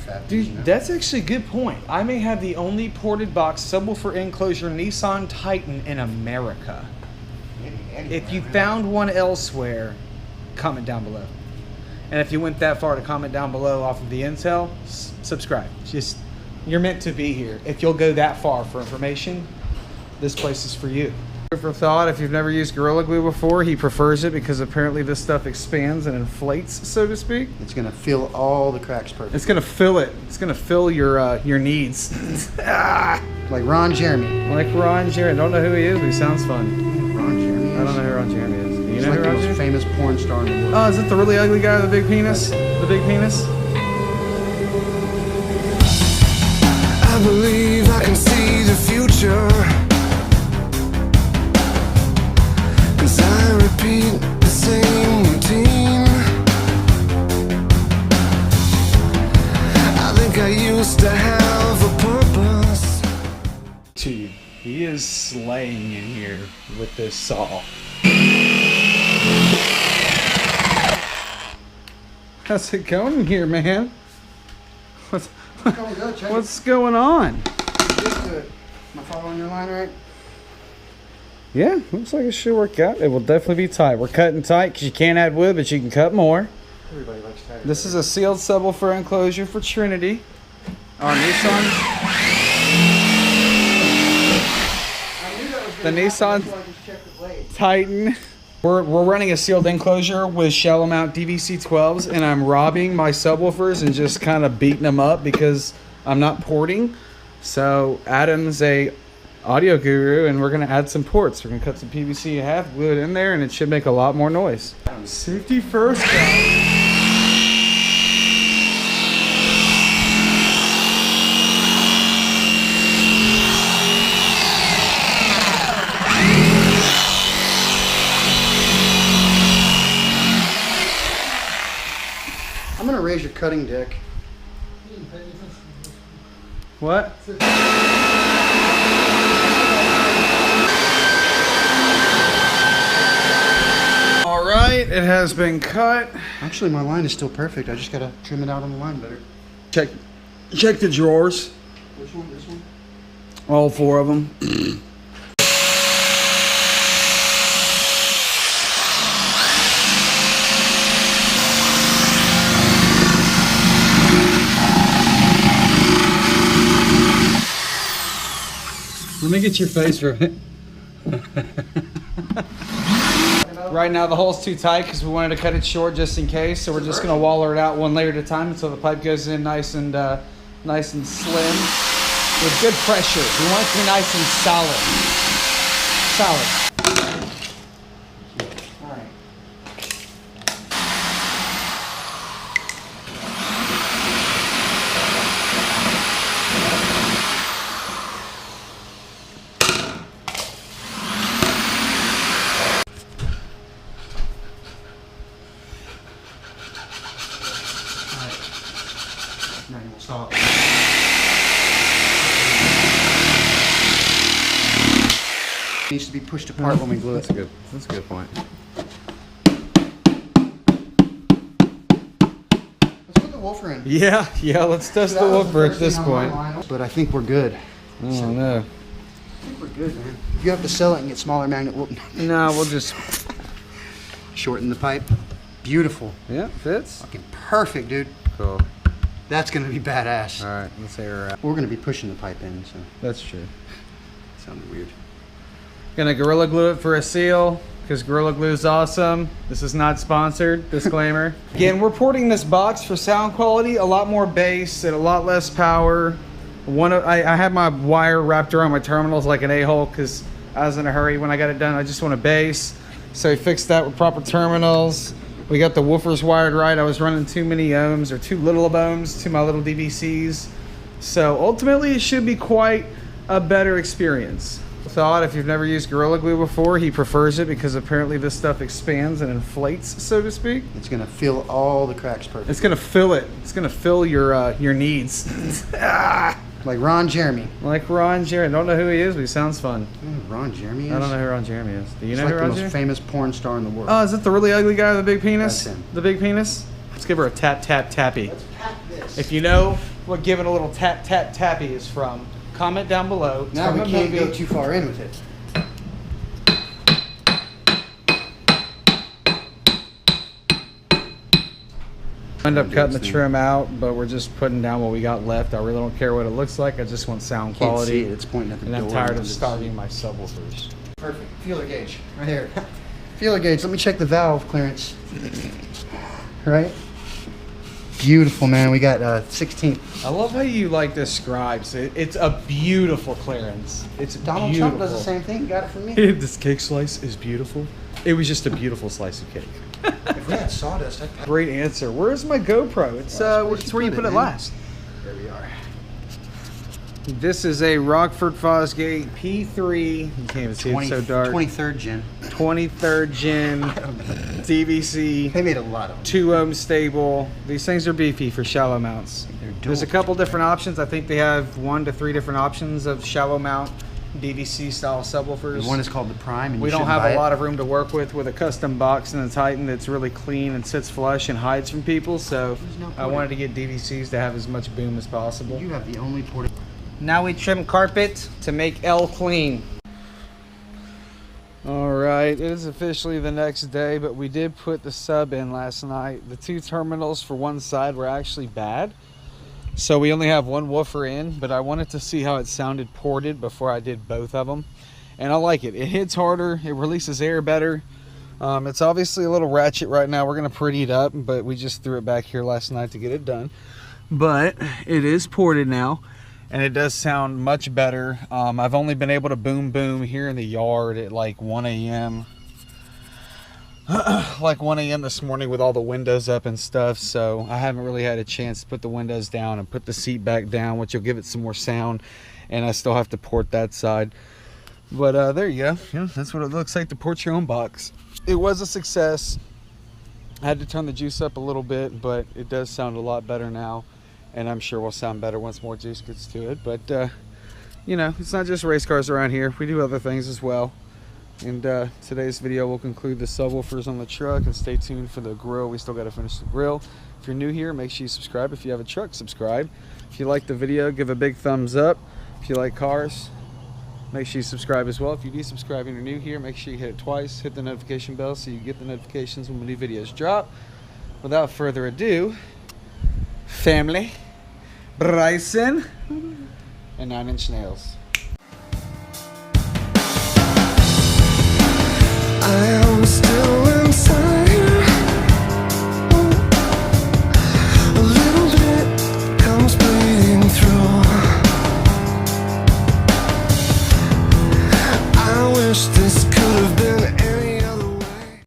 prefab. Dude, you know? that's actually a good point. I may have the only ported box subwoofer enclosure Nissan Titan in America. If you found one elsewhere, comment down below. And if you went that far to comment down below off of the intel, subscribe. Just, you're meant to be here. If you'll go that far for information, this place is for you. For thought, if you've never used Gorilla Glue before, he prefers it because apparently this stuff expands and inflates, so to speak. It's gonna fill all the cracks perfectly. It's gonna fill it. It's gonna fill your needs. Like Ron Jeremy. Like Ron Jeremy. I don't know who he is, but he sounds fun. Ron Jeremy is? I don't know who Ron Jeremy is. Do you He's know like who the Ron most Jeremy? famous porn star in the world. Oh, is it the really ugly guy with the big penis? The big penis? I believe I can see the future, 'cause I repeat the same routine. I think I used to have a purpose. Dude, he is slaying in here with this saw. How's it going in here, man? What's going on? Just do it. Am I following your line right? Yeah, looks like it should work out. It will definitely be tight. We're cutting tight because you can't add wood, but you can cut more. Everybody likes tight. This is a sealed subwoofer enclosure for Trinity. Our Nissan. The Nissan Titan. We're running a sealed enclosure with shallow mount DVC 12s, and I'm robbing my subwoofers and just kind of beating them up because I'm not porting. So Adam's a audio guru, and we're gonna add some ports. We're gonna cut some PVC in half, glue it in there, and it should make a lot more noise. Safety first, guys. I'm gonna raise your cutting deck. What? All right, it has been cut. Actually, my line is still perfect. I just gotta trim it out on the line better. Check the drawers. Which one? This one? All four of them. Let me get your face for it. Right now the hole's too tight because we wanted to cut it short just in case, so we're just gonna waller it out one layer at a time until the pipe goes in nice and slim with good pressure. We want it to be nice and solid. All right. Now you will stop. It needs to be pushed apart when we glue it. That's a good point. Let's put the woofer in. Yeah, let's test the woofer at this point. But I think we're good. Oh no. I think we're good, man. If you have to sell it and get smaller magnet, No, we'll just, shorten the pipe. Beautiful. yeah, fits. Fucking perfect, dude. Cool. That's gonna be badass. All right, let's say we're out. We're gonna be pushing the pipe in, so That's true. sounded weird. Gonna Gorilla Glue it for a seal because Gorilla Glue is awesome. This is not sponsored, disclaimer. Again, we're porting this box for sound quality, a lot more bass and a lot less power. I had my wire wrapped around my terminals like an a-hole because I was in a hurry when I got it done. I just want a bass. So we fixed that with proper terminals. We got the woofers wired right. I was running too many ohms or too little of ohms to my little DVCs. So ultimately it should be quite a better experience. Thought, if you've never used Gorilla Glue before, he prefers it because apparently this stuff expands and inflates, so to speak. It's gonna fill all the cracks perfectly. It's gonna fill it. It's gonna fill your needs. Like Ron Jeremy. Like Ron Jeremy. I don't know who he is, but he sounds fun. You know who Ron Jeremy is? I don't know who Ron Jeremy is. Do you He's know like who the Ron most Jeremy? famous porn star in the world. Oh, is it the really ugly guy with the big penis? That's him. The big penis? Let's give her a tap, tap, tappy. Let's pack this. If you know what giving a little tap tap tappy is from. Comment down below. Now we Tell me can't maybe- go too far in with it. End up cutting the trim out, but we're just putting down what we got left. I really don't care what it looks like. I just want sound Can't quality. see it. It's pointing at the And door. I'm tired of starving my subwoofers. Perfect. Feeler gauge. Right here. Feeler gauge. Let me check the valve clearance. Right? Beautiful, man. We got 16. I love how you like describes it. It's a beautiful clearance. It's Donald beautiful. Trump does the same thing. Got it from me. This cake slice is beautiful. It was just a beautiful slice of cake. If we had sawdust, I'd... Great answer. Where's my GoPro? It's it's where you put it man. last. There we are. This is a Rockford Fosgate P3. You can't even see it's so dark. 23rd gen. 23rd gen DVC. They made a lot of them. 2 ohm stable. These things are beefy for shallow mounts. There's a couple different options. I think they have 1 to 3 different options of shallow mount DVC style subwoofers. One is called the Prime. And We don't have a lot of room to work with a custom box in the Titan that's really clean and sits flush and hides from people. So I wanted to get DVCs to have as much boom as possible. You have the only port. Now we trim carpet to make L clean. All right, it is officially the next day, but we did put the sub in last night. The 2 terminals for one side were actually bad, so we only have 1 woofer in, but I wanted to see how it sounded ported before I did both of them. And I like it. It hits harder, it releases air better. It's obviously a little ratchet right now. We're gonna pretty it up, but we just threw it back here last night to get it done. But it is ported now, and it does sound much better. I've only been able to boom here in the yard at like 1 a.m. like 1 a.m. this morning with all the windows up and stuff, so I haven't really had a chance to put the windows down and put the seat back down, which will give it some more sound, and I still have to port that side. But there you go. Yeah, that's what it looks like to port your own box. It was a success. I had to turn the juice up a little bit, but it does sound a lot better now, and I'm sure will sound better once more juice gets to it. But you know, it's not just race cars around here. We do other things as well. And today's video will conclude the subwoofers on the truck, and stay tuned for the grill. We still got to finish the grill. If you're new here, make sure you subscribe. If you have a truck, subscribe. If you like the video, give a big thumbs up. If you like cars, make sure you subscribe as well. If you do subscribe and you're new here, make sure you hit it twice. Hit the notification bell so you get the notifications when new videos drop. Without further ado, family, Bryson, and 9 Inch Nails. I am still inside here. A little bit comes bleeding through. I wish this